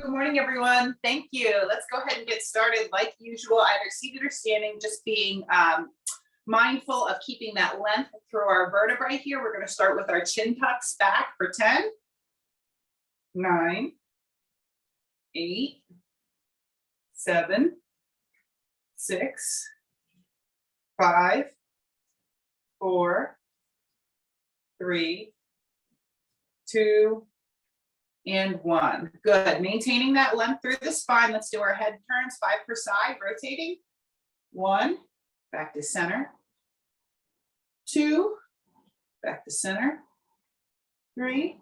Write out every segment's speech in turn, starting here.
Good morning, everyone. Thank you. Let's go ahead and get started like usual, either seated or standing, just being mindful of keeping that length through our vertebrae here. We're going to start with our chin tucks back for 10, 9, 8, 7, 6, 5, 4, 3, 2, and 1. Good. Maintaining that length through the spine. Let's do our head turns, 5 per side, rotating. 1, back to center. 2, back to center. 3,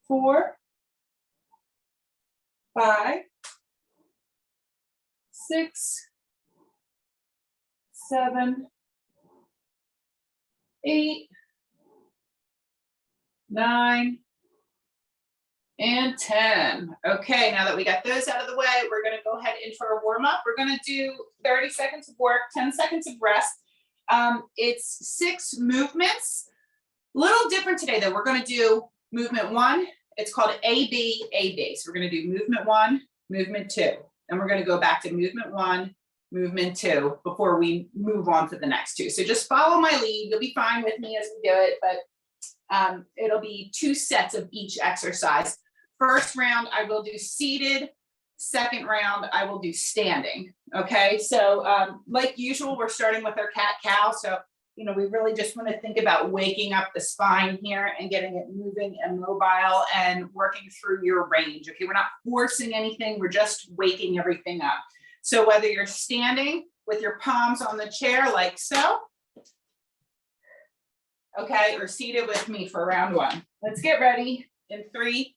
4, 5, 6, 7, 8, 9, and 10. Okay, now that we got those out of the way, we're going to go ahead into our warm up. We're going to do 30 seconds of work, 10 seconds of rest. It's 6 movements. A little different today though. We're going to do movement 1. It's called AB, AB. So we're going to do movement 1, movement 2. Then we're going to go back to movement 1, movement 2 before we move on to the next 2. So just follow my lead. You'll be fine with me as we do it, but it'll be 2 sets of each exercise. First round, I will do seated. Second round, I will do standing. Okay, so like usual, we're starting with our cat-cow. So, you know, we really just want to think about waking up the spine here and getting it moving and mobile and working through your range. Okay, we're not forcing anything. We're just waking everything up. So whether you're standing with your palms on the chair like so, okay, or seated with me for round 1. Let's get ready in 3,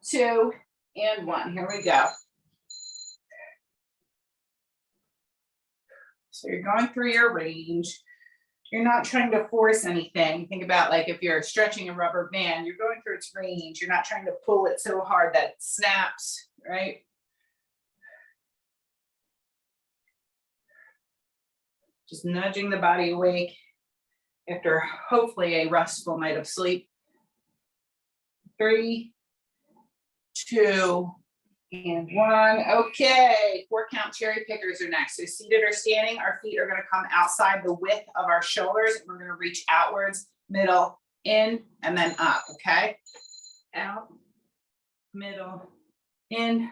2, and 1. Here we go. So you're going through your range. You're not trying to force anything. Think about like if you're stretching a rubber band, you're going through its range. You're not trying to pull it so hard that it snaps, right? Just nudging the body awake after hopefully a restful night of sleep. 3, 2, and 1. Okay, 4 count cherry pickers are next. So seated or standing, our feet are going to come outside the width of our shoulders. We're going to reach outwards, middle, in, and then up. Okay, out, middle, in,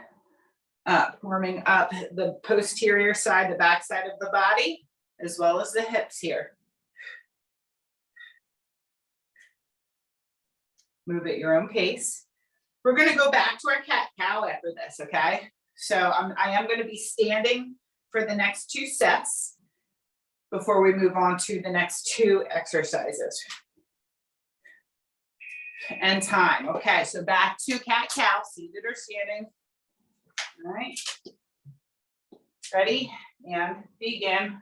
up. Warming up the posterior side, the back side of the body, as well as the hips here. Move at your own pace. We're going to go back to our cat-cow after this, okay? So I am going to be standing for the next 2 sets before we move on to the next 2 exercises. And time. Okay, so back to cat-cow, seated or standing. All right. Ready? And begin.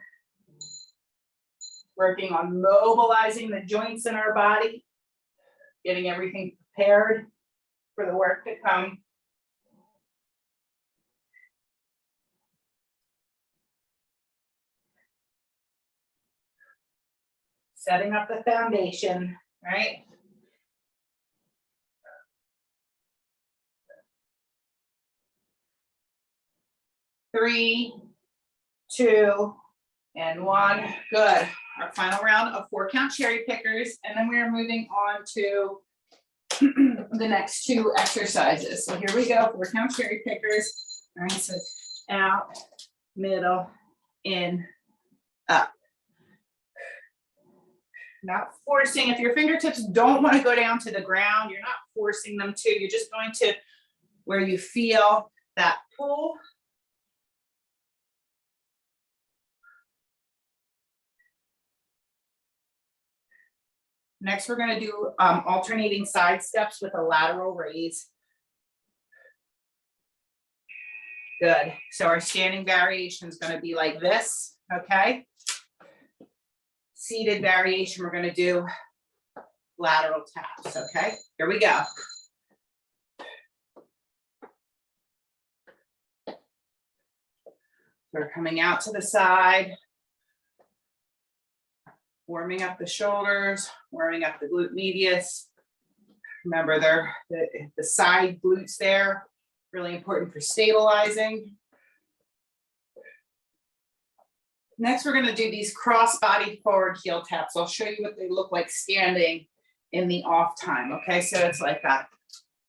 Working on mobilizing the joints in our body, getting everything prepared for the work to come. Setting up the foundation, right? Three, 2, and 1. Good. Our final round of 4 count cherry pickers, and then we are moving on to the next 2 exercises. So here we go, 4 count cherry pickers. All right, so out, middle, in, up. Not forcing. If your fingertips don't want to go down to the ground, you're not forcing them to. You're just going to where you feel that pull. Next, we're going to do alternating side steps with a lateral raise. Good. So our standing variation is going to be like this, okay? Seated variation, we're going to do lateral taps, okay? Here we go. We're coming out to the side. Warming up the shoulders, warming up the glute medius, Remember, the side glutes there, really important for stabilizing. Next, we're gonna do these cross-body forward heel taps. I'll show you what they look like standing in the off time, okay? So it's like that,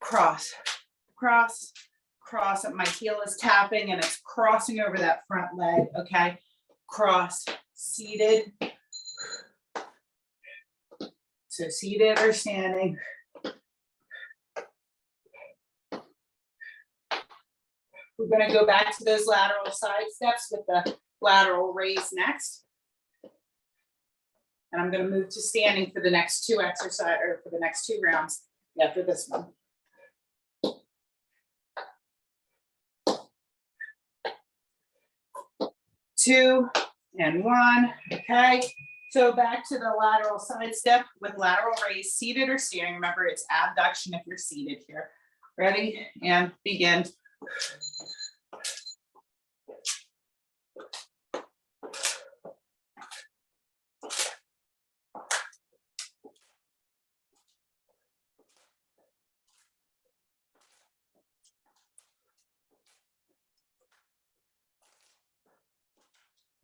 cross, cross, cross, and my heel is tapping and it's crossing over that front leg, okay? Cross, seated. So seated or standing. We're gonna go back to those lateral side steps with the lateral raise next. And I'm gonna move to standing for the next two exercise, or for the next two rounds after this one. Two and one, okay? So back to the lateral side step with lateral raise, seated or standing. Remember, it's abduction if you're seated here. Ready? And begin.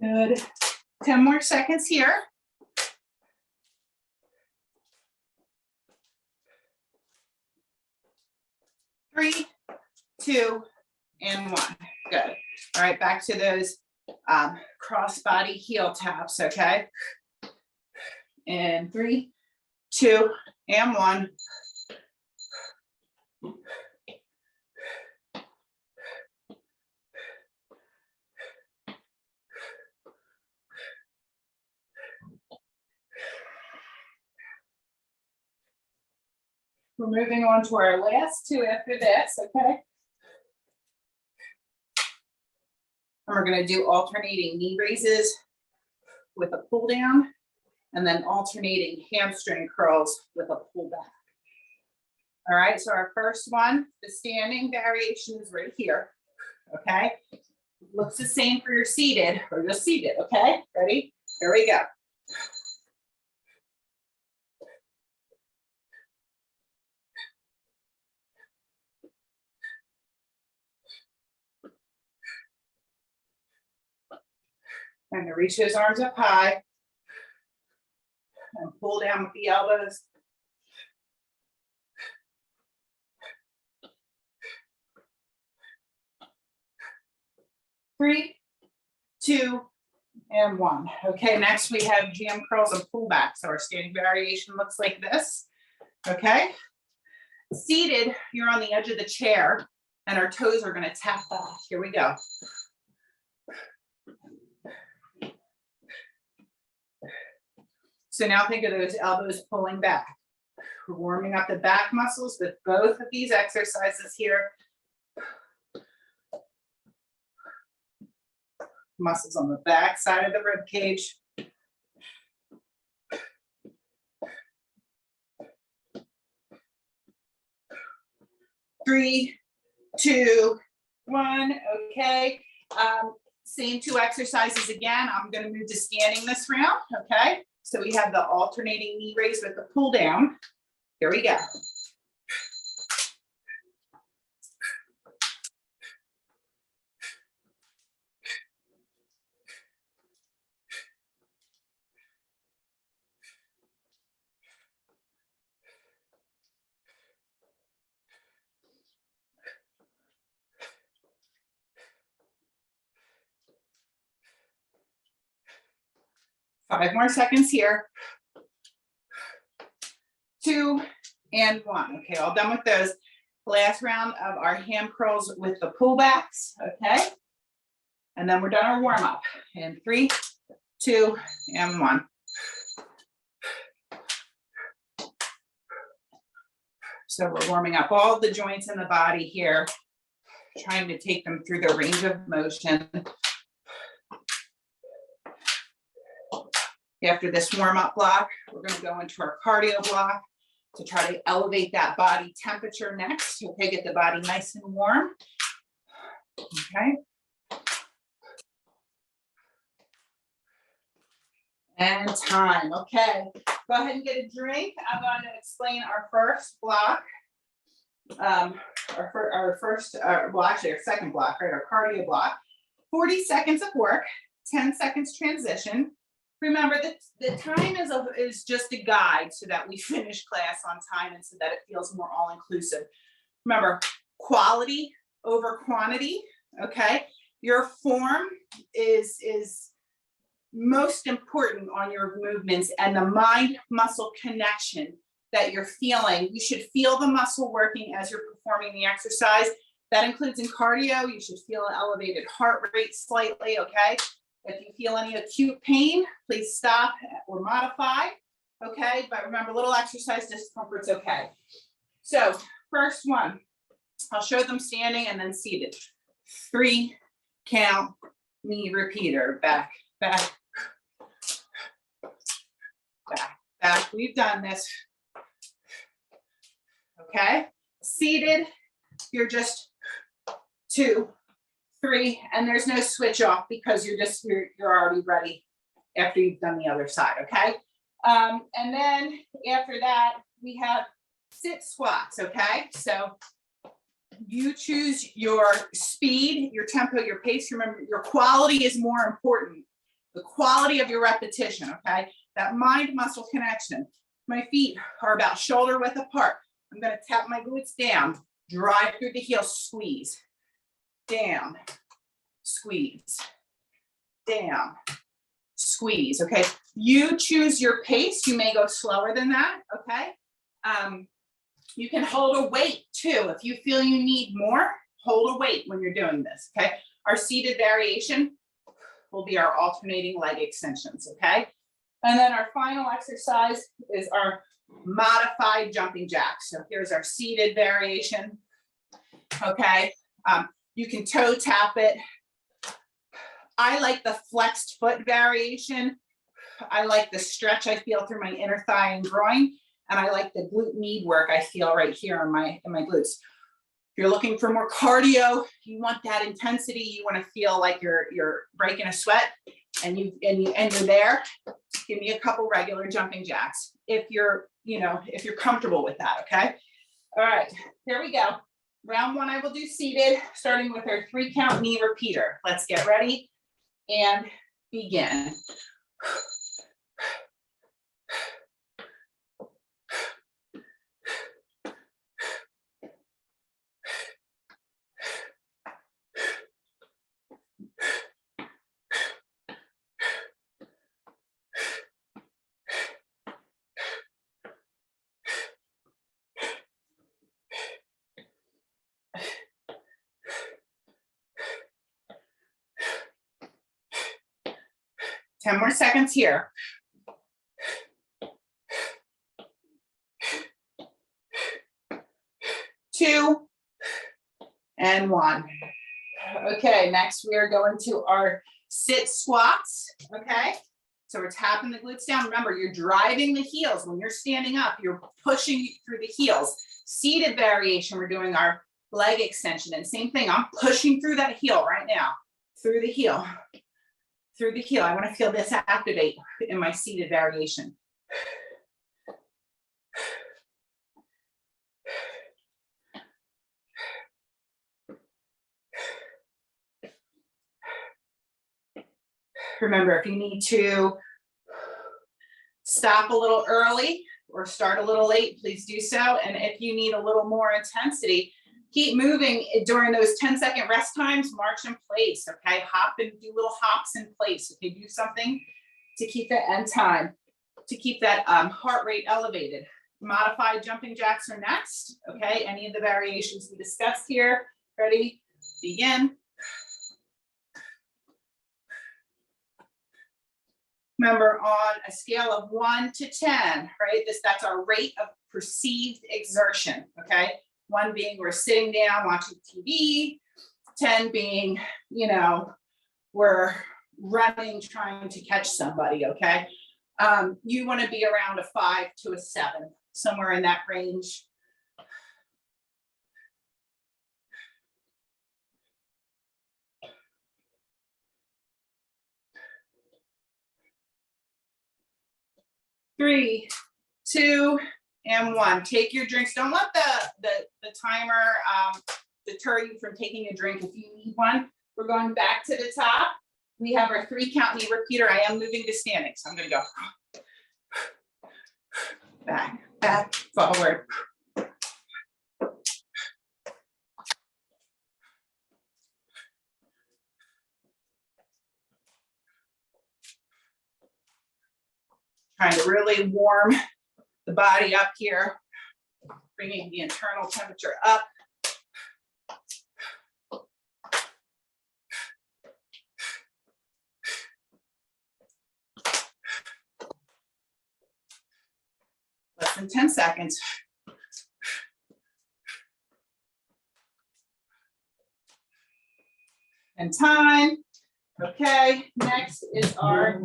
Good. 10 more seconds here. Three, two, and one. Good. All right, back to those cross-body heel taps, okay? And 3, 2, and 1. We're moving on to our last two after this, okay? And we're gonna do alternating knee raises with a pull down, and then alternating hamstring curls with a pull back. All right, so our first one, the standing variation is right here, okay? Looks the same for your seated or just seated, okay? Ready? Here we go. And to reach those arms up high and pull down with the elbows. Three, two, and one. Okay, next we have jam curls and pullbacks. So our standing variation looks like this. Okay. Seated, you're on the edge of the chair and our toes are going to tap back. Here we go. So now think of those elbows pulling back. We're warming up the back muscles with both of these exercises here. Muscles on the back side of the rib cage. Three, two, one. Okay. Same two exercises again. I'm going to move to standing this round. Okay. So we have the alternating knee raise with the pull down. Here we go. Five more seconds here. Two and one. Okay, all done with those. Last round of our ham curls with the pullbacks. Okay. And then we're done our warm up. In 3, 2, and 1. So we're warming up all the joints in the body here, trying to take them through the range of motion. After this warm-up block, we're going to go into our cardio block to try to elevate that body temperature next. Okay, get the body nice and warm. Okay. And time. Okay, go ahead and get a drink. I'm going to explain our first block. Well, actually our second block, right? Our cardio block. 40 seconds of work, 10 seconds transition. Remember that the time is just a guide so that we finish class on time and so that it feels more all-inclusive. Remember, quality over quantity, okay? Your form is most important on your movements, and the mind-muscle connection that you're feeling. You should feel the muscle working as you're performing the exercise. That includes in cardio. You should feel an elevated heart rate slightly, okay? If you feel any acute pain, please stop or modify, okay? But remember, little exercise discomfort's okay. So first one, I'll show them standing and then seated. 3 count, knee repeater, back, back, back, back. We've done this. Okay, seated, you're just 2, 3, and there's no switch off because you're already ready after you've done the other side, okay? And then after that, we have sit squats, okay? So you choose your speed, your tempo, your pace. Remember, your quality is more important. The quality of your repetition, okay? That mind-muscle connection. My feet are about shoulder width apart. I'm gonna tap my glutes down, drive through the heels, squeeze, down, squeeze, down, squeeze, okay? You choose your pace. You may go slower than that, okay? You can hold a weight too. If you feel you need more, hold a weight when you're doing this, okay? Our seated variation will be our alternating leg extensions, okay? And then our final exercise is our modified jumping jacks. So here's our seated variation, okay? You can toe tap it. I like the flexed foot variation. I like the stretch I feel through my inner thigh and groin. And I like the glute med work I feel right here in my glutes. If you're looking for more cardio, you want that intensity, you want to feel like you're breaking a sweat and you're there, give me a couple regular jumping jacks if you're comfortable with that, okay? All right, here we go. Round 1 I will do seated, starting with our 3 count knee repeater. Let's get ready and begin. 10 more seconds here. 2 and 1. Okay, next we are going to our sit squats, okay? So we're tapping the glutes down. Remember, you're driving the heels. When you're standing up, you're pushing through the heels. Seated variation, we're doing our leg extension. And same thing, I'm pushing through that heel right now. Through the heel. Through the heel. I want to feel this activate in my seated variation. Remember, if you need to stop a little early or start a little late, please do so. And if you need a little more intensity, keep moving during those 10-second rest times, march in place, okay? Hop and do little hops in place. Okay, do something to keep that end time, to keep that heart rate elevated. Modified jumping jacks are next, okay? Any of the variations we discussed here. Ready? Begin. Remember, on a scale of 1 to 10, right? That's our rate of perceived exertion, okay? 1 being we're sitting down watching TV, 10 being, we're running, trying to catch somebody, okay? You want to be around a 5 to a 7, somewhere in that range. 3, 2, and 1. Take your drinks. Don't let the timer deter you from taking a drink if you need one. We're going back to the top. We have our 3 count knee repeater. I am moving to standing, so I'm going to go back, back, forward. Trying to really warm the body up here, bringing the internal temperature up. Less than 10 seconds. And time. Okay, next is our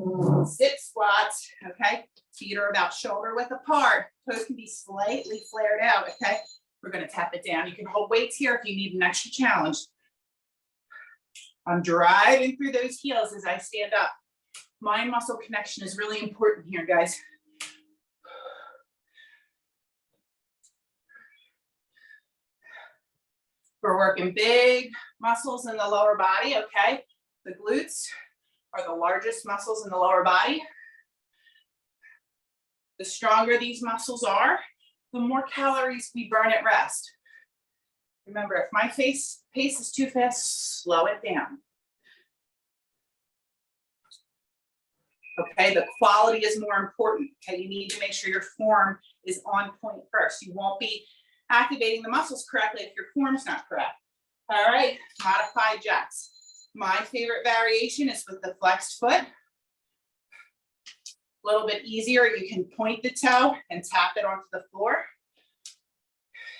sit squats. Okay, feet are about shoulder width apart. Toes can be slightly flared out. Okay, we're going to tap it down. You can hold weights here if you need an extra challenge. I'm driving through those heels as I stand up. Mind muscle connection is really important here, guys. We're working big muscles in the lower body, okay? The glutes are the largest muscles in the lower body. The stronger these muscles are, the more calories we burn at rest. Remember, if my pace is too fast, slow it down. Okay, the quality is more important. Okay, you need to make sure your form is on point first. You won't be activating the muscles correctly if your form's not correct. All right, modified jacks. My favorite variation is with the flexed foot. A little bit easier, you can point the toe and tap it onto the floor.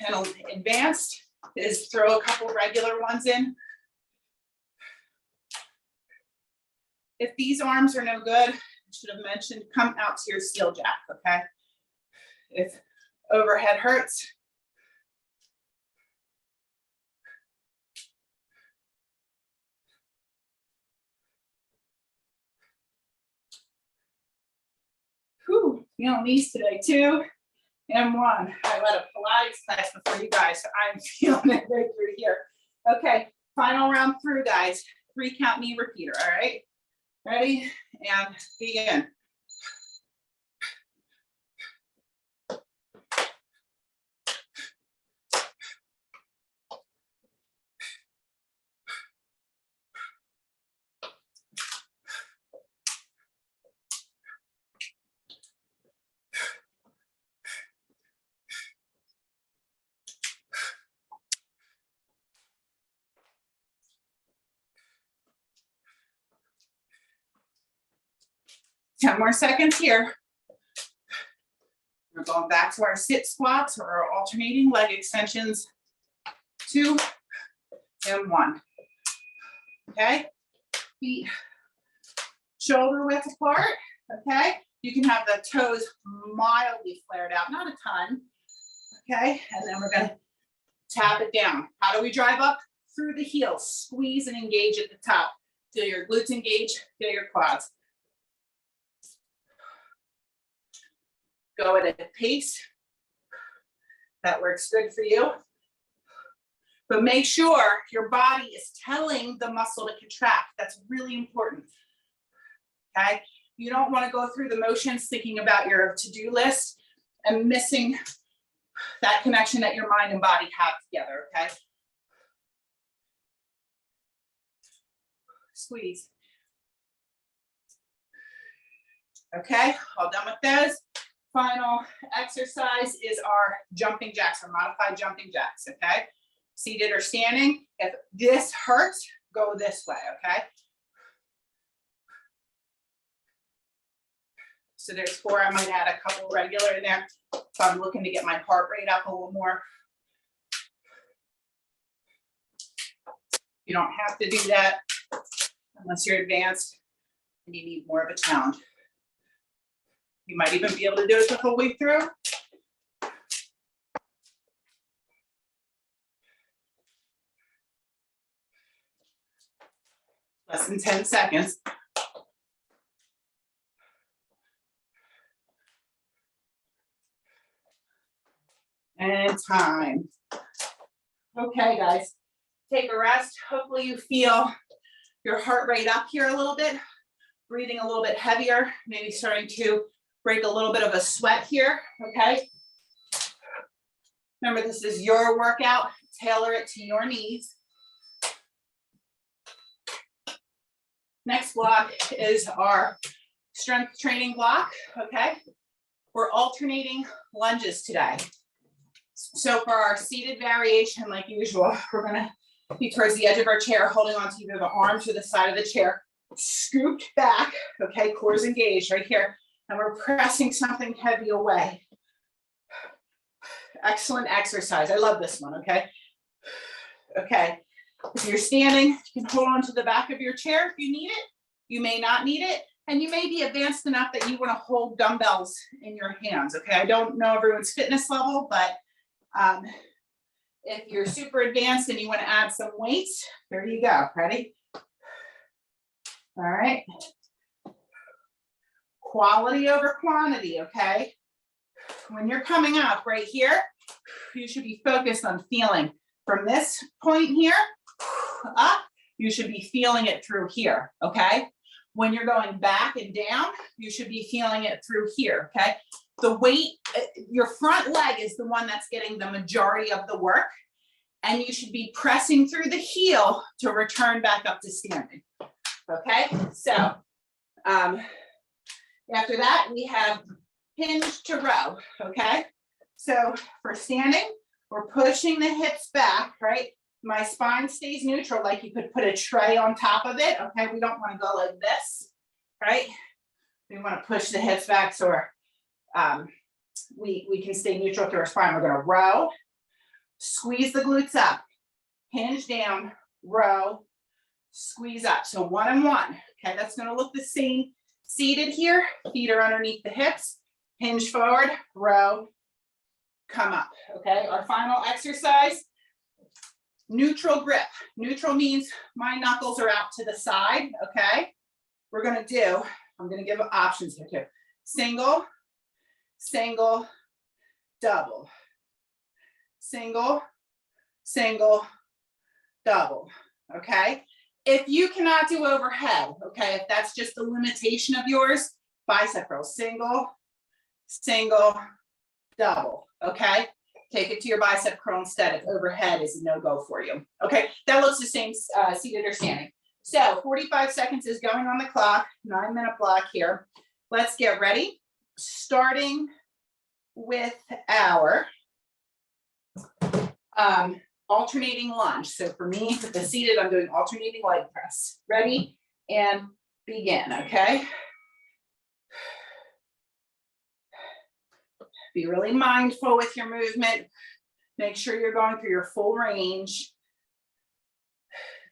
And advanced is throw a couple regular ones in. If these arms are no good, I should have mentioned, come out to your steel jack, okay? If overhead hurts, whew, feeling these today, 2 and 1. I led a Pilates class before you guys, so I'm feeling it right through here. Okay, final round through, guys. 3 count knee repeater, all right? Ready? And begin. Ten more seconds here. We're going back to our sit squats or our alternating leg extensions. 2 and 1. Okay, feet shoulder width apart. Okay, you can have the toes mildly flared out, not a ton. Okay, and then we're going to tap it down. How do we drive up? Through the heels. Squeeze and engage at the top. Feel your glutes engage, feel your quads. Go at a pace that works good for you. But make sure your body is telling the muscle to contract. That's really important. Okay? You don't want to go through the motions thinking about your to-do list and missing that connection that your mind and body have together, okay? Squeeze. Okay, all done with those. Final exercise is our jumping jacks or modified jumping jacks, okay? Seated or standing. If this hurts, go this way, okay? So there's 4, I might add a couple regular in there. So I'm looking to get my heart rate up a little more. You don't have to do that unless you're advanced and you need more of a challenge. You might even be able to do it the whole way through. Less than 10 seconds. And time. Okay, guys, take a rest. Hopefully you feel your heart rate up here a little bit, breathing a little bit heavier, maybe starting to break a little bit of a sweat here, okay? Remember, this is your workout. Tailor it to your needs. Next block is our strength training block, okay? We're alternating lunges today. So for our seated variation, like usual, we're gonna be towards the edge of our chair, holding on to either the arms or the side of the chair, scooped back, okay, cores engaged right here, and we're pressing something heavy away. Excellent exercise. I love this one, okay? Okay, if you're standing, you can hold on to the back of your chair if you need it. You may not need it, and you may be advanced enough that you want to hold dumbbells in your hands, okay? I don't know everyone's fitness level, but if you're super advanced and you want to add some weights, there you go. Ready? All right. Quality over quantity, okay? When you're coming up right here, you should be focused on feeling from this point here up, you should be feeling it through here, okay? When you're going back and down, you should be feeling it through here, okay? The weight, your front leg is the one that's getting the majority of the work, and you should be pressing through the heel to return back up to standing, okay? So after that, we have hinge to row, okay? So for standing, we're pushing the hips back, right? My spine stays neutral, like you could put a tray on top of it, okay? We don't want to go like this, right? We want to push the hips back so we can stay neutral through our spine. We're going to row, squeeze the glutes up, hinge down, row, squeeze up. So one and one, okay? That's going to look the same seated here. Feet are underneath the hips, hinge forward, row, come up, okay? Our final exercise, neutral grip. Neutral means my knuckles are out to the side, okay? We're gonna do, I'm gonna give options here too. Single, single, double. Single, single, double, okay? If you cannot do overhead, okay, if that's just a limitation of yours, bicep curl, single, single, double, okay? Take it to your bicep curl instead if overhead is a no-go for you. Okay, that looks the same seated or standing. So 45 seconds is going on the clock, 9-minute block here. Let's get ready. Starting with our alternating lunge. So for me, with the seated, I'm doing alternating leg press. Ready and begin, okay? Be really mindful with your movement. Make sure you're going through your full range.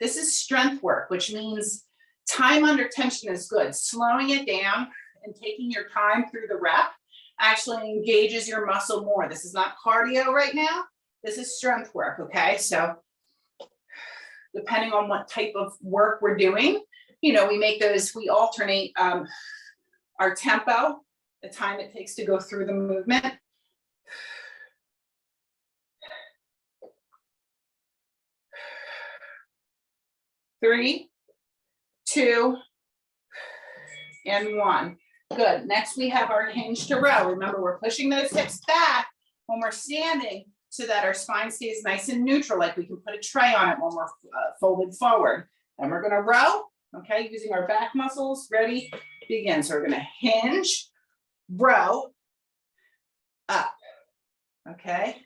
This is strength work, which means time under tension is good. Slowing it down and taking your time through the rep actually engages your muscle more. This is not cardio right now. This is strength work, okay? So depending on what type of work we're doing, you know, we alternate our tempo, the time it takes to go through the movement. Three, two, and one. Good. Next, we have our hinge to row. Remember, we're pushing those hips back when we're standing so that our spine stays nice and neutral, like we can put a tray on it when we're folded forward. And we're going to row, okay, using our back muscles. Ready, begin. So we're going to hinge, row, up, okay?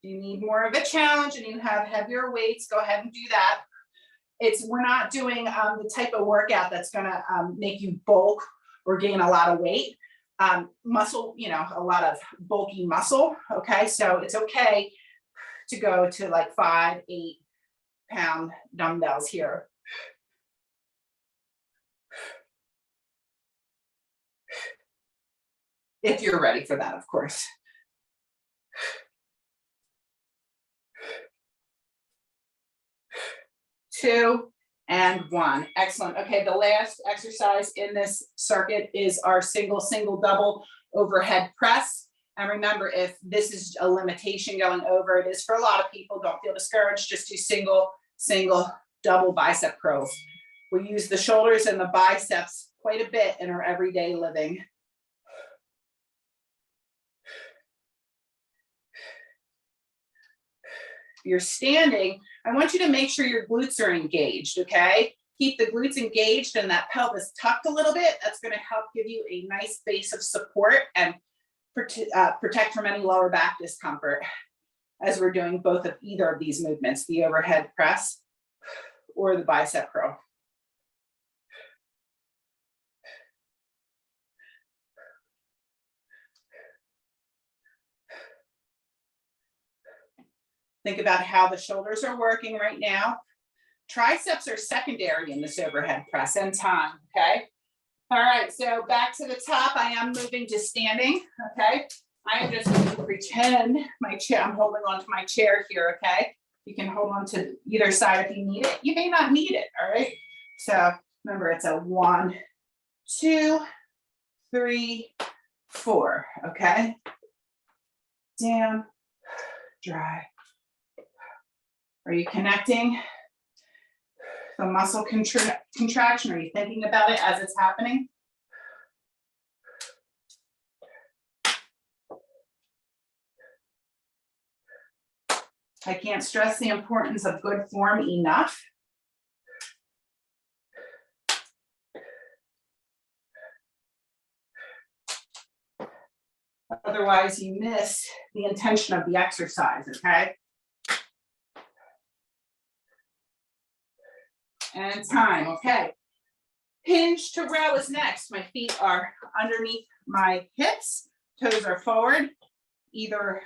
If you need more of a challenge and you have heavier weights, go ahead and do that. We're not doing the type of workout that's gonna make you bulk or gain a lot of weight. Muscle, you know, a lot of bulky muscle, okay? So it's okay to go to like 5-8 pound dumbbells here. If you're ready for that, of course. Two, and 1. Excellent. Okay, the last exercise in this circuit is our single, double overhead press. And remember, if this is a limitation going over, it is for a lot of people. Don't feel discouraged. Just do single, double bicep curls. We use the shoulders and the biceps quite a bit in our everyday living. You're standing, I want you to make sure your glutes are engaged, okay? Keep the glutes engaged and that pelvis tucked a little bit. That's gonna help give you a nice base of support and protect from any lower back discomfort as we're doing both of either of these movements, the overhead press or the bicep curl. Think about how the shoulders are working right now. Triceps are secondary in this overhead press and time, okay? All right, so back to the top. I am moving to standing, okay? I am just going to pretend my chair, I'm holding on to my chair here, okay? You can hold on to either side if you need it. You may not need it, all right? So remember, it's a 1, 2, 3, 4, okay? Down, dry. Are you connecting the muscle contraction? Are you thinking about it as it's happening? I can't stress the importance of good form enough. Otherwise, you miss the intention of the exercise, okay? And time, okay. Hinge to row is next. My feet are underneath my hips, toes are forward, either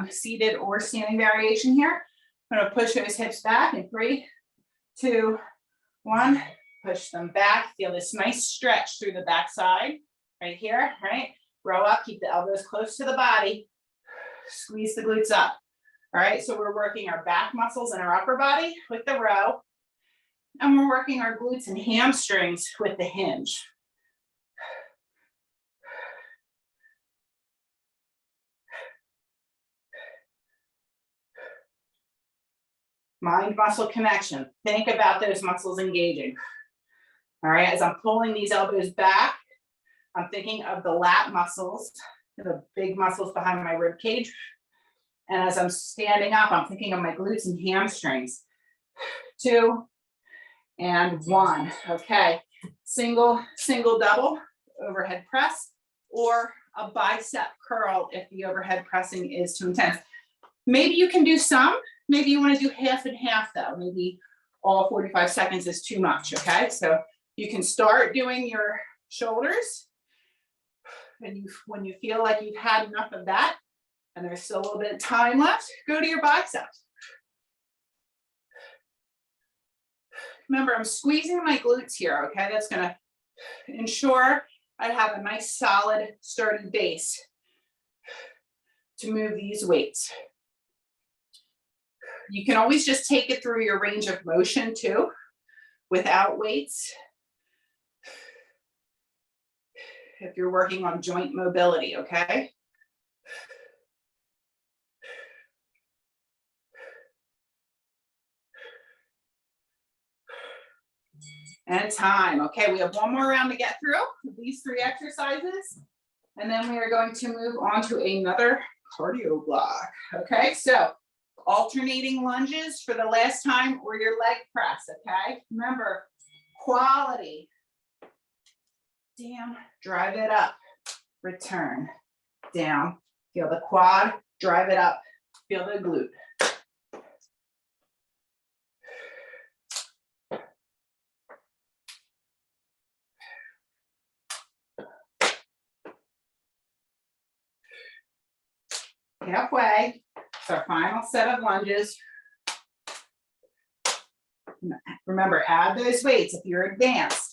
seated or standing variation here. I'm gonna push those hips back in 3, 2, 1. Push them back. Feel this nice stretch through the backside right here, right? Row up, keep the elbows close to the body. Squeeze the glutes up. All right, so we're working our back muscles and our upper body with the row. And we're working our glutes and hamstrings with the hinge. Mind-muscle connection. Think about those muscles engaging. All right, as I'm pulling these elbows back, I'm thinking of the lat muscles, the big muscles behind my rib cage. And as I'm standing up, I'm thinking of my glutes and hamstrings. 2 and 1. Okay, single, double, overhead press, or a bicep curl if the overhead pressing is too intense. Maybe you can do some, maybe you want to do half and half though. Maybe all 45 seconds is too much, okay? So you can start doing your shoulders, and when you feel like you've had enough of that, and there's still a little bit of time left, go to your biceps. Remember, I'm squeezing my glutes here, okay? That's gonna ensure I have a nice, solid, sturdy base to move these weights. You can always just take it through your range of motion too, without weights, if you're working on joint mobility, okay? And time. Okay, we have one more round to get through these 3 exercises, and then we are going to move on to another cardio block. Okay, so alternating lunges for the last time, or your leg press, okay? Remember, quality. Down, drive it up, return, down. Feel the quad, drive it up, feel the glute. Halfway, it's our final set of lunges. Remember, add those weights if you're advanced.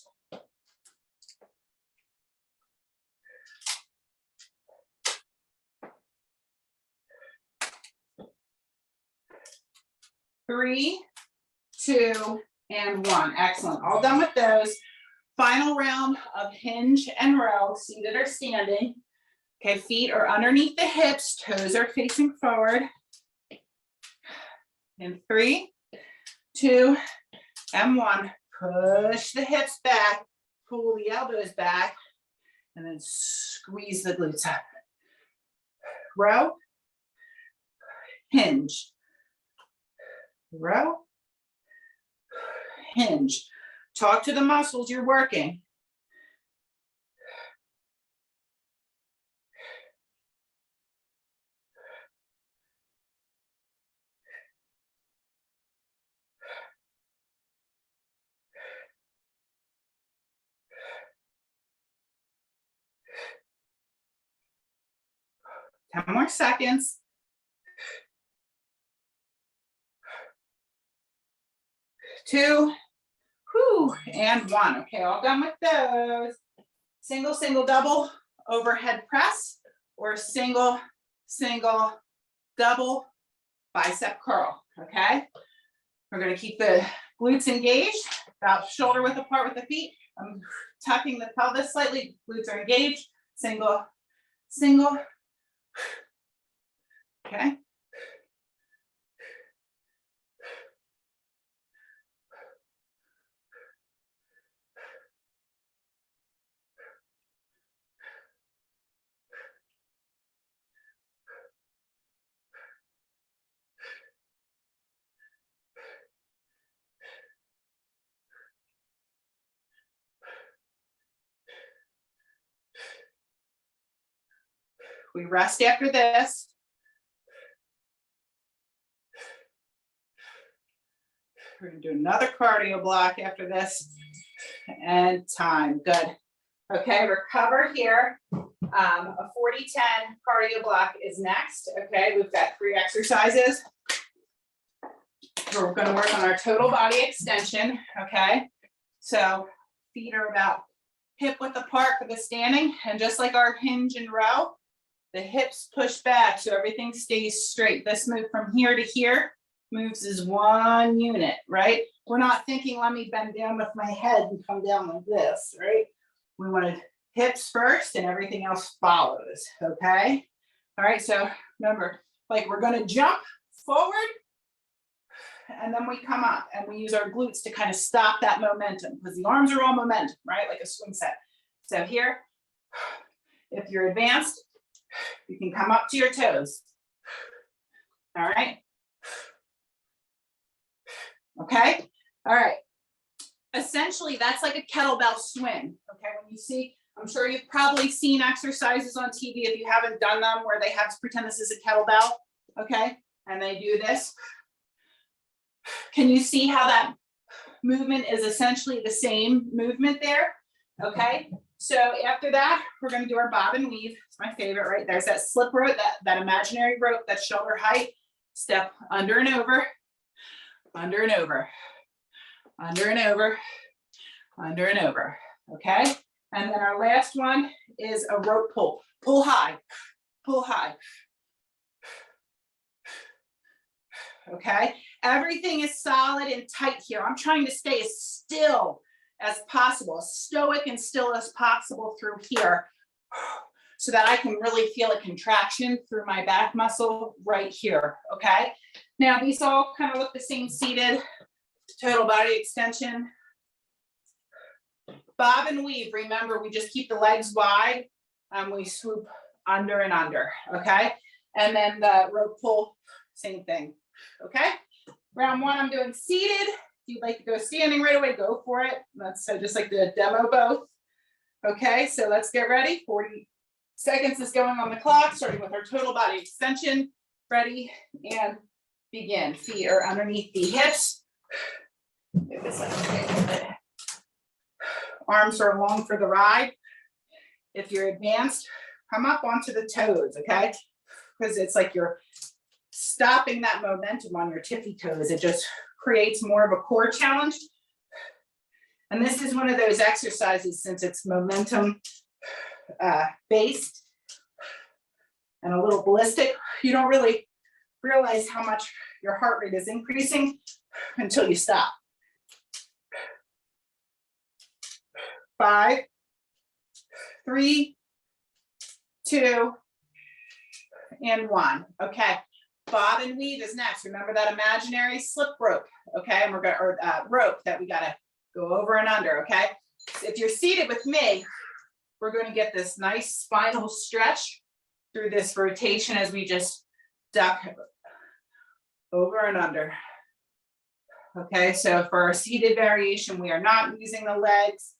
Three, 2, and 1. Excellent. All done with those. Final round of hinge and row, seated or standing. Okay, feet are underneath the hips, toes are facing forward. In 3, 2, and 1. Push the hips back, pull the elbows back, and then squeeze the glutes up. Row, hinge, row, hinge. Talk to the muscles you're working. Ten more seconds. Two, whew, and 1. Okay, all done with those. Single, single, double, overhead press, or single, single, double, bicep curl, okay? We're gonna keep the glutes engaged, about shoulder width apart with the feet. I'm tucking the pelvis slightly, glutes are engaged, single, single, okay? We rest after this. We're gonna do another cardio block after this, and time, good. Okay, recover here. A 40-10 cardio block is next, okay? We've got 3 exercises. We're gonna work on our total body extension, okay? So feet are about hip width apart for the standing, and just like our hinge and row, the hips push back so everything stays straight. This move from here to here moves as one unit, right? We're not thinking, let me bend down with my head and come down like this, right? We want to hips first and everything else follows, okay? All right, so remember, like we're gonna jump forward and then we come up and we use our glutes to kind of stop that momentum because the arms are all momentum, right? Like a swing set. So here, if you're advanced, you can come up to your toes. All right. Okay. All right. Essentially, that's like a kettlebell swing. Okay. When you see, I'm sure you've probably seen exercises on TV if you haven't done them where they have to pretend this is a kettlebell. Okay. And they do this. Can you see how that movement is essentially the same movement there? Okay. So after that, we're going to do our bob and weave. It's my favorite, right? There's that slip rope, that imaginary rope, that's shoulder height. Step under and over, under and over, under and over, under and over. Okay. And then our last one is a rope pull. Pull high, pull high. Okay. Everything is solid and tight here. I'm trying to stay as still as possible, as stoic and still as possible through here so that I can really feel a contraction through my back muscle right here, okay? Now, these all kind of look the same seated, total body extension. Bob and weave, remember, we just keep the legs wide and we swoop under and under, okay? And then the rope pull, same thing, okay? Round 1, I'm doing seated. If you'd like to go standing right away, go for it. That's so just like the demo both. Okay, so let's get ready. 40 seconds is going on the clock, starting with our total body extension. Ready and begin. Feet are underneath the hips. Arms are long for the ride. If you're advanced, come up onto the toes, okay? Because it's like you're stopping that momentum on your tippy toes. It just creates more of a core challenge. And this is one of those exercises, since it's momentum based and a little ballistic, you don't really realize how much your heart rate is increasing until you stop. 5, 3, 2, and 1. Okay. Bob and weave is next. Remember that imaginary slip rope. Okay. And we're going to, rope that we got to go over and under. Okay. So if you're seated with me, we're going to get this nice spinal stretch through this rotation as we just duck over and under. Okay. So for our seated variation, we are not using the legs.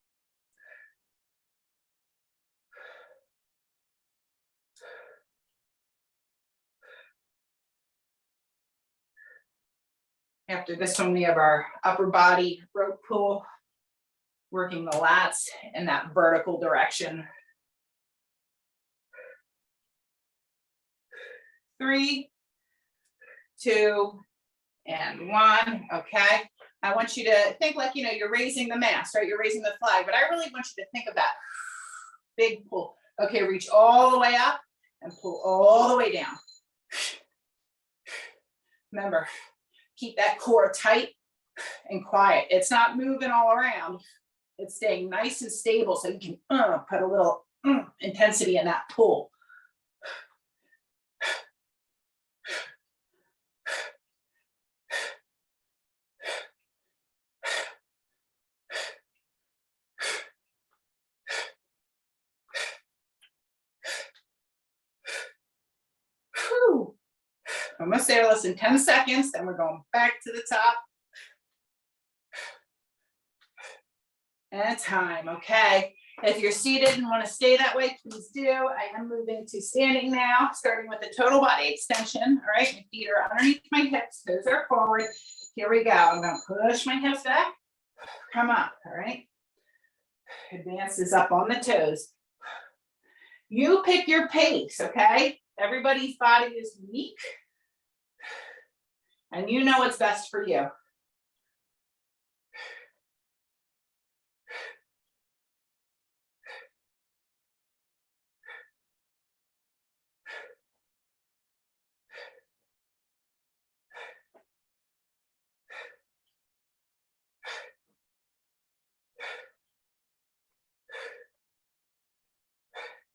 After this one, we have our upper body rope pull, working the lats in that vertical direction. 3, 2, and 1. Okay. I want you to think like, you know, you're raising the mast, right? You're raising the flag, but I really want you to think of that big pull. Okay. Reach all the way up and pull all the way down. Remember, keep that core tight and quiet. It's not moving all around. It's staying nice and stable so you can put a little intensity in that pull. Whew. Almost there, less than 10 seconds, then we're going back to the top. And time, okay. If you're seated and want to stay that way, please do. I am moving to standing now, starting with the total body extension. All right, my feet are underneath my hips, toes are forward. Here we go. I'm going to push my hips back, come up, all right. Advances up on the toes. You pick your pace, okay? Everybody's body is unique. And you know what's best for you.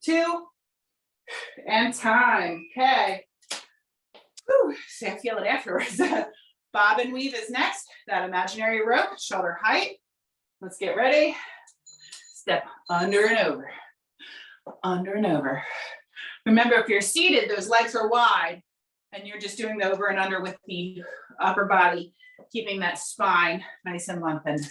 Two, and time. Okay. Whew. See, I feel it afterwards. Bob and weave is next. That imaginary rope, shoulder height. Let's get ready. Step under and over. Under and over. Remember, if you're seated, those legs are wide, and you're just doing the over and under with the upper body, keeping that spine nice and lengthened.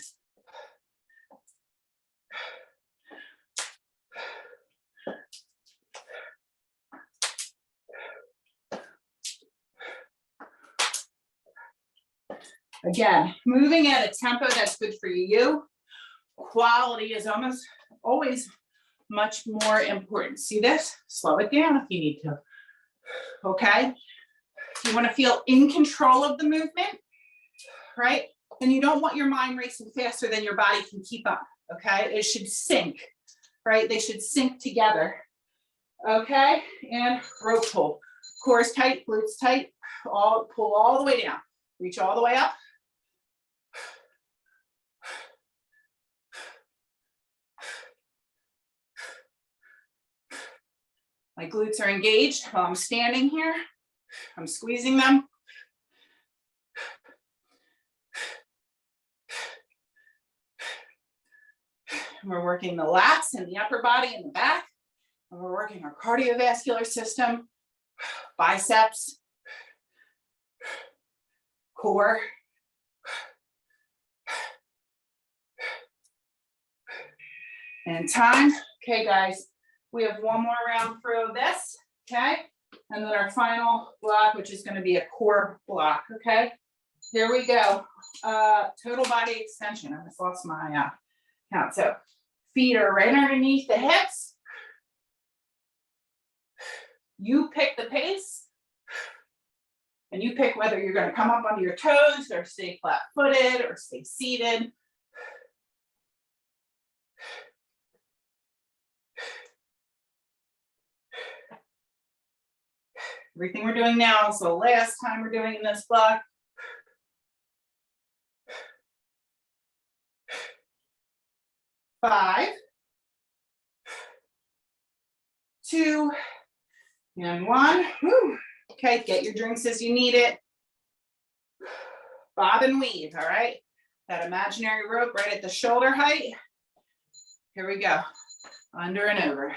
Again, moving at a tempo that's good for you. Quality is almost always much more important. See this? Slow it down if you need to. Okay? You want to feel in control of the movement, right? And you don't want your mind racing faster than your body can keep up. Okay? It should sync, right? They should sync together. Okay? And rope pull. Core's tight, glutes tight. Pull all the way down. Reach all the way up. My glutes are engaged while I'm standing here. I'm squeezing them. And we're working the lats and the upper body and the back. And we're working our cardiovascular system, biceps, core. And time. Okay, guys. We have one more round through this, okay? And then our final block, which is going to be a core block, okay? Here we go. Total body extension. I just lost my count. So feet are right underneath the hips. You pick the pace. And you pick whether you're going to come up onto your toes or stay flat-footed or stay seated. Everything we're doing now is the last time we're doing in this block. 5, 2, and 1. Whew. Okay, get your drinks as you need it. Bob and weave, all right? That imaginary rope right at the shoulder height. Here we go. Under and over.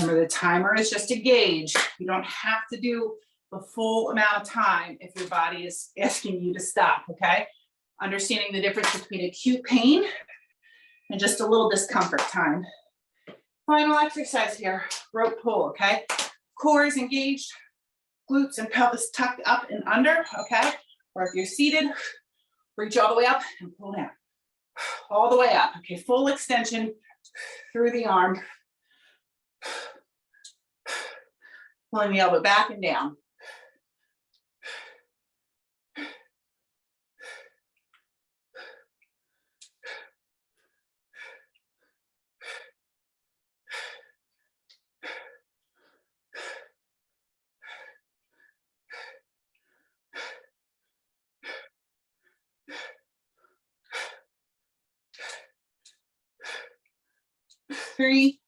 Remember, the timer is just a gauge. You don't have to do the full amount of time if your body is asking you to stop, okay? Understanding the difference between acute pain and just a little discomfort time. Final exercise here, rope pull, okay? Core is engaged, glutes and pelvis tucked up and under, okay? Or if you're seated, reach all the way up and pull down. All the way up, okay? Full extension through the arm. Pulling the elbow back and down. Three,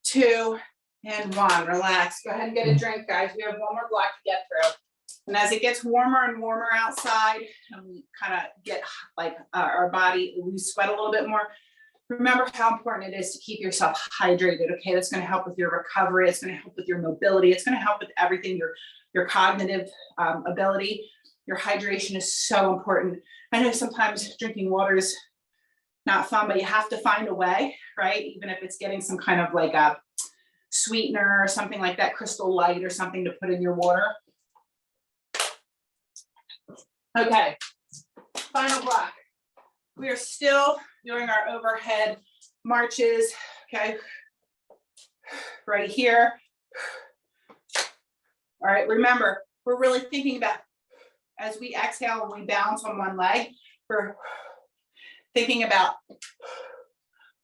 2, and 1. Relax. Go ahead and get a drink, guys. We have one more block to get through. And as it gets warmer and warmer outside, and we kind of get like our body, we sweat a little bit more. Remember how important it is to keep yourself hydrated. Okay, that's going to help with your recovery. It's going to help with your mobility. It's going to help with everything. Your cognitive ability. Your hydration is so important. I know sometimes drinking water is not fun, but you have to find a way, right? Even if it's getting some kind of like a sweetener or something like that, Crystal Light or something to put in your water. Okay, final block. We are still doing our overhead marches, okay? Right here. All right, remember, we're really thinking about, as we exhale and we balance on one leg, we're thinking about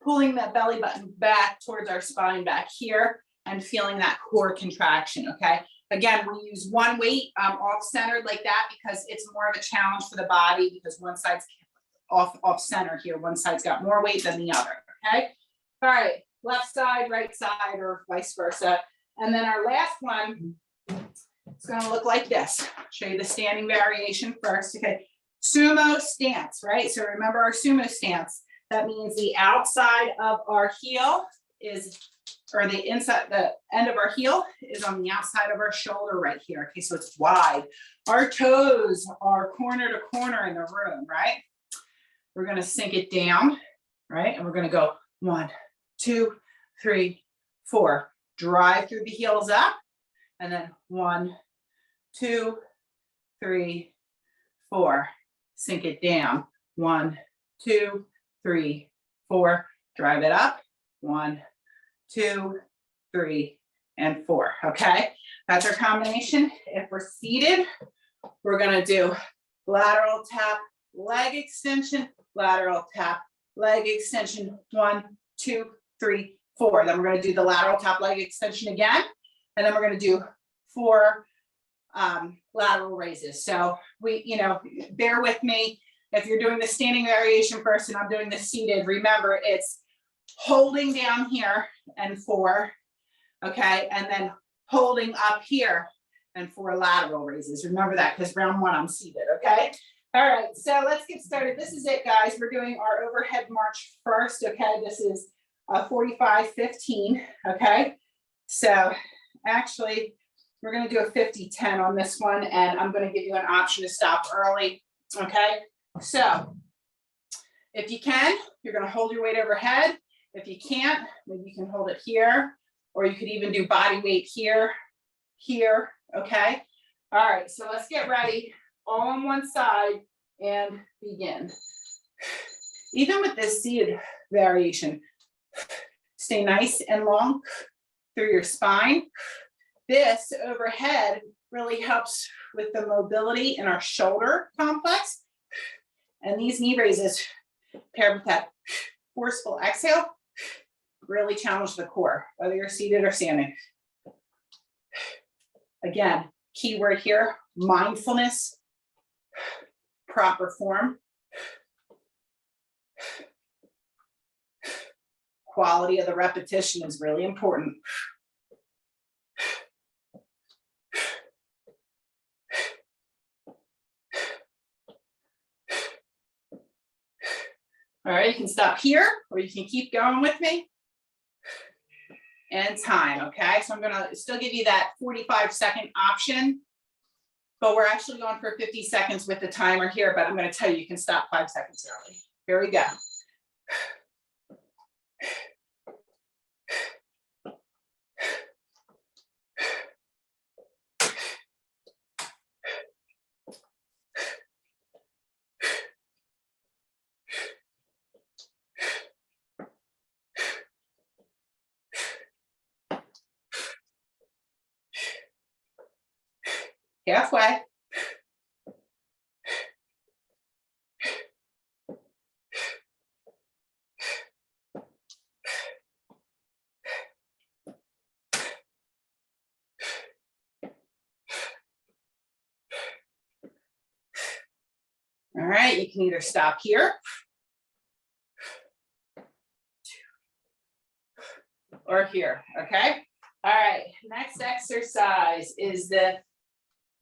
pulling that belly button back towards our spine back here and feeling that core contraction, okay? Again, we use one weight off-centered like that because it's more of a challenge for the body because one side's off-center here. One side's got more weight than the other, okay? All right, left side, right side, or vice versa. And then our last one is gonna look like this. I'll show you the standing variation first, okay? Sumo stance, right? So remember our sumo stance. That means the outside of our heel is, or the inside, the end of our heel is on the outside of our shoulder right here. Okay, so it's wide. Our toes are corner to corner in the room, right? We're gonna sink it down, right? And we're gonna go 1, 2, 3, 4. Drive through the heels up, and then 1, 2, 3, 4. Sink it down. 1, 2, 3, 4. Drive it up. 1, 2, 3, and 4. Okay, that's our combination. If we're seated, we're gonna do lateral tap, leg extension, lateral tap, leg extension. 1, 2, 3, 4. Then we're gonna do the lateral tap, leg extension again, and then we're gonna do 4 lateral raises. So bear with me. If you're doing the standing variation first and I'm doing the seated, remember it's holding down here and 4, okay? And then holding up here and 4 lateral raises. Remember that because round 1, I'm seated, okay? All right, so let's get started. This is it, guys. We're doing our overhead march first, okay? This is 45-15, okay? So actually, we're gonna do a 50-10 on this one, and I'm gonna give you an option to stop early, okay? So if you can, you're gonna hold your weight overhead. If you can't, maybe you can hold it here, or you could even do body weight here, okay? All right, so let's get ready, all on one side, and begin. Even with this seated variation, stay nice and long through your spine. This overhead really helps with the mobility in our shoulder complex. And these knee raises paired with that forceful exhale really challenge the core, whether you're seated or standing. Again, keyword here, mindfulness, proper form, quality of the repetition is really important. All right, you can stop here or you can keep going with me. And time, okay? So I'm gonna still give you that 45-second option, but we're actually going for 50 seconds with the timer here, but I'm gonna tell you, you can stop 5 seconds early. Here we go. Halfway. All right, you can either stop here or here, okay? All right, next exercise is the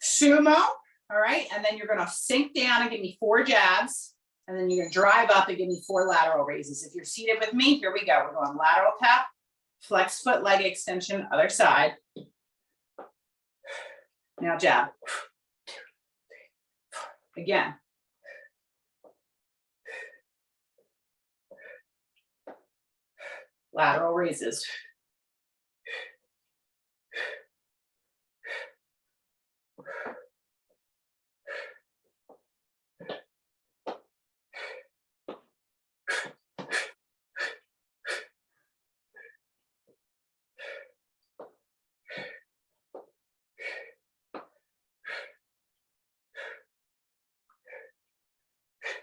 sumo, all right? And then you're gonna sink down and give me 4 jabs, and then you're gonna drive up and give me 4 lateral raises. If you're seated with me, here we go. We're going lateral tap, flex foot, leg extension, other side. Now jab. Again. Lateral raises.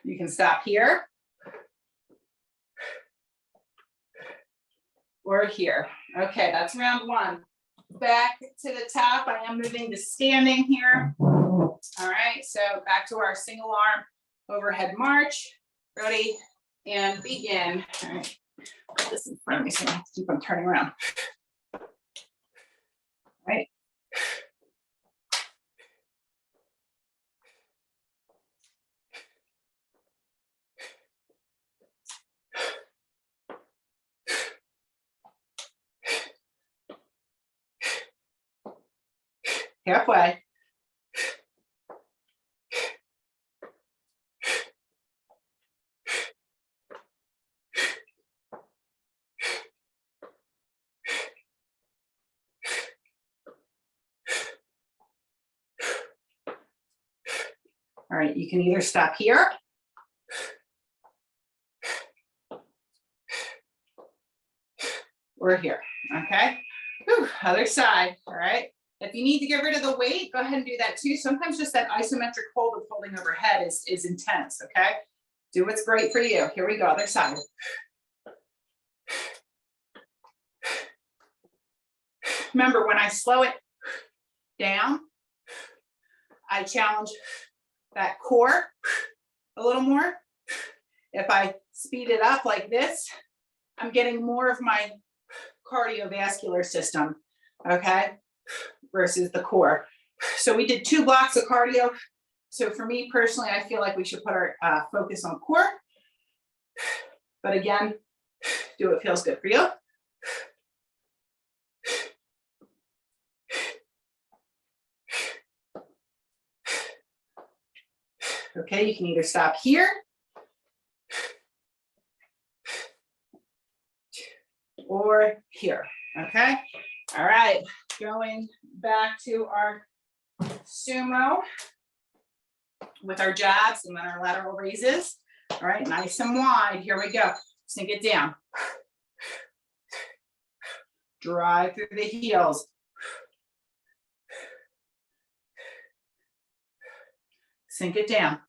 You can stop here or here. Okay, that's round 1. Back to the top. I am moving to standing here. All right, so back to our single arm overhead march. Ready and begin. All right, put this in front of me so I have to keep on turning around. All right. Halfway. All right, you can either stop here or here, okay? Whew, other side, all right? If you need to get rid of the weight, go ahead and do that too. Sometimes just that isometric hold of holding overhead is intense, okay? Do what's great for you. Here we go, other side. Remember, when I slow it down, I challenge that core a little more. If I speed it up like this, I'm getting more of my cardiovascular system, okay, versus the core. So we did 2 blocks of cardio. So for me personally, I feel like we should put our focus on core. But again, do what feels good for you. Okay, you can either stop here or here, okay? All right, going back to our sumo with our jabs and then our lateral raises. All right, nice and wide, here we go. Sink it down. Drive through the heels. Sink it down.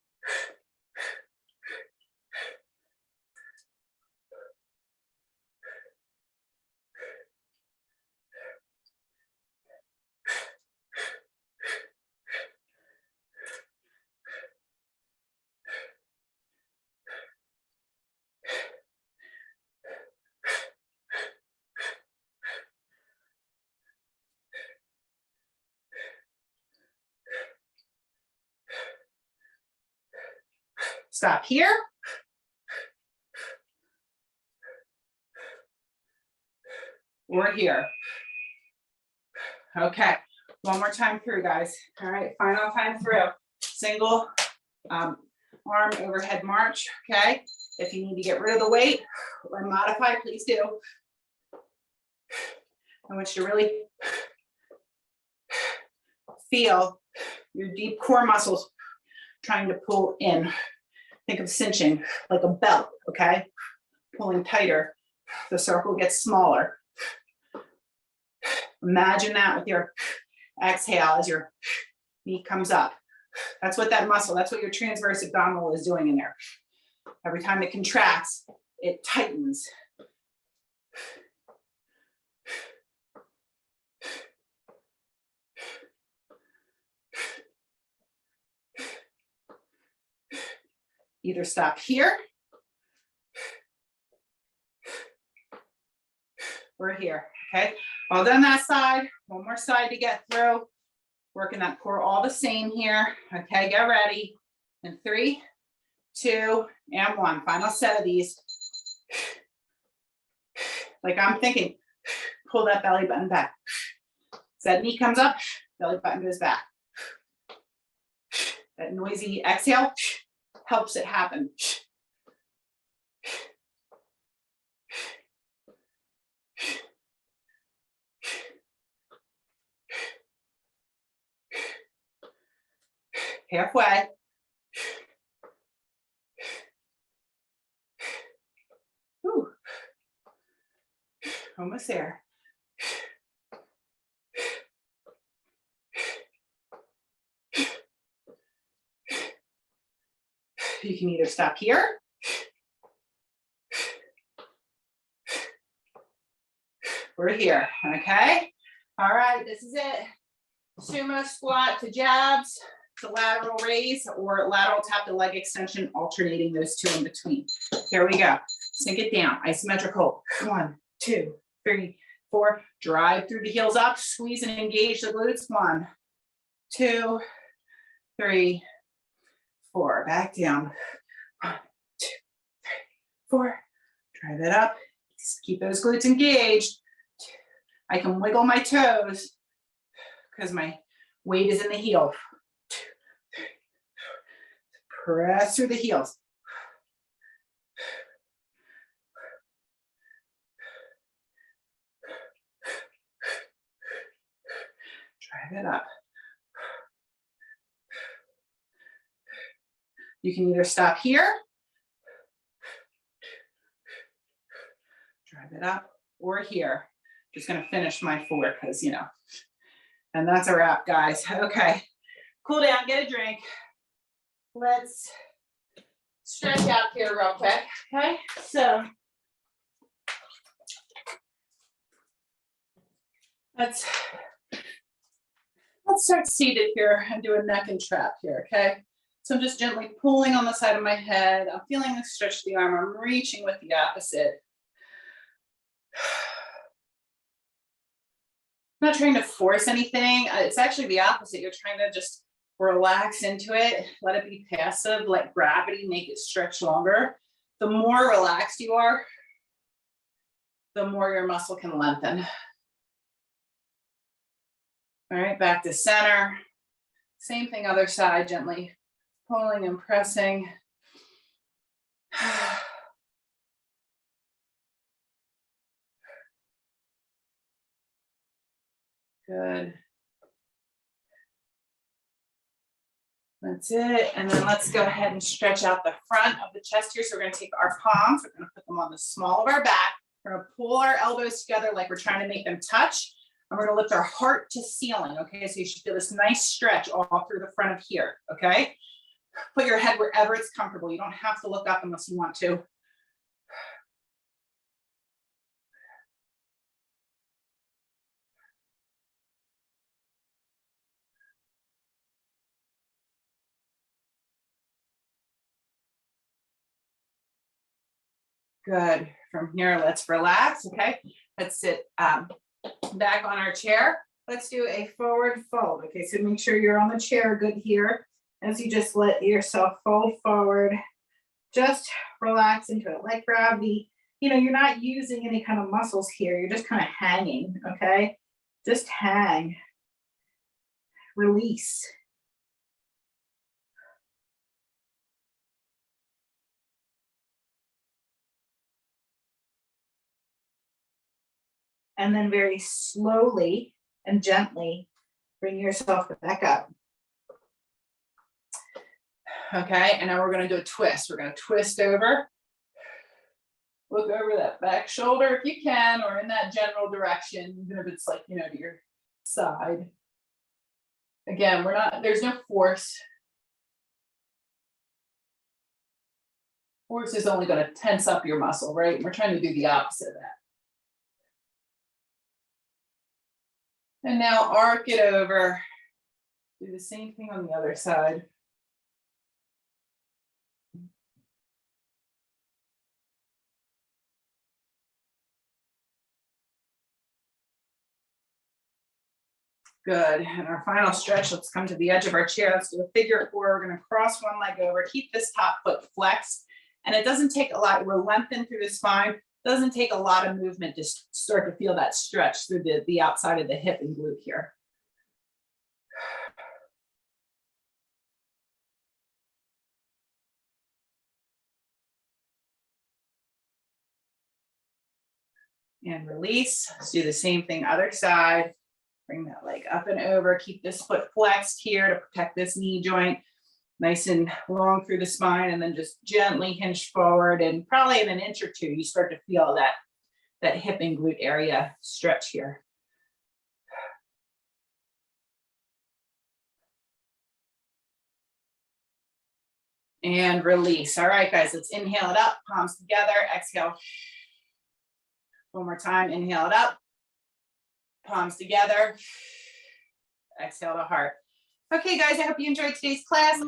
Stop here. Or here. Okay, one more time through, guys. All right, final time through. Single arm overhead march, okay? If you need to get rid of the weight or modify, please do. I want you to really feel your deep core muscles trying to pull in. Think of cinching like a belt, okay? Pulling tighter, the circle gets smaller. Imagine that with your exhale as your knee comes up. That's what that muscle, that's what your transverse abdominal is doing in there. Every time it contracts, it tightens. Either stop here or here, okay? All done that side, one more side to get through. Working that core all the same here, okay? Get ready. In 3, 2, and 1. Final set of these. Like I'm thinking, pull that belly button back. As that knee comes up, belly button goes back. That noisy exhale helps it happen. Halfway. Whew. Almost there. You can either stop here or here, okay? All right, this is it. Sumo squat to jabs, to lateral raise, or lateral tap to leg extension, alternating those two in between. Here we go. Sink it down, isometric hold. 1, 2, 3, 4. Drive through the heels up, squeeze and engage the glutes. 1, 2, 3, 4. Back down. 1, 2, 3, 4. Drive it up. Just keep those glutes engaged. I can wiggle my toes because my weight is in the heel. 2, 3, 4. Press through the heels. Drive it up. You can either stop here, drive it up, or here. Just gonna finish my 4 because, you know, and that's a wrap, guys. Okay, cool down, get a drink. Let's stretch out here real quick, okay? So let's start seated here and do a neck and trap here, okay? So I'm just gently pulling on the side of my head. I'm feeling the stretch of the arm. I'm reaching with the opposite. I'm not trying to force anything. It's actually the opposite. You're trying to just relax into it. Let it be passive. Let gravity make it stretch longer. The more relaxed you are, the more your muscle can lengthen. All right, back to center. Same thing, other side, gently pulling and pressing. Good. That's it. And then let's go ahead and stretch out the front of the chest here. So we're going to take our palms, we're going to put them on the small of our back. We're going to pull our elbows together like we're trying to make them touch. And we're going to lift our heart to ceiling. Okay, so you should feel this nice stretch all through the front of here. Okay, Put your head wherever it's comfortable. You don't have to look up unless you want to. Good. From here, let's relax, okay? Let's sit back on our chair. Let's do a forward fold, okay? So make sure you're on the chair good here. As you just let yourself fold forward, just relax into it, like gravity. You know, you're not using any kind of muscles here. You're just kind of hanging, okay? Just hang, release. And then very slowly and gently bring yourself back up. Okay, and now we're gonna do a twist. We're gonna twist over. Look over that back shoulder if you can, or in that general direction, even if it's like, you know, to your side. Again, there's no force. Force is only gonna tense up your muscle, right? We're trying to do the opposite of that. And now arc it over. Do the same thing on the other side. Good. And our final stretch, let's come to the edge of our chair. Let's do a figure 4. We're going to cross one leg over, keep this top foot flexed. And it doesn't take a lot. We're lengthened through the spine. It doesn't take a lot of movement to start to feel that stretch through the outside of the hip and glute here. And release. Let's do the same thing, other side. Bring that leg up and over. Keep this foot flexed here to protect this knee joint. Nice and long through the spine, and then just gently hinge forward. And probably in an inch or two, you start to feel that hip and glute area stretch here. And release. All right, guys, let's inhale it up, palms together, exhale. One more time, inhale it up, palms together, exhale to heart. Okay, guys, I hope you enjoyed today's class.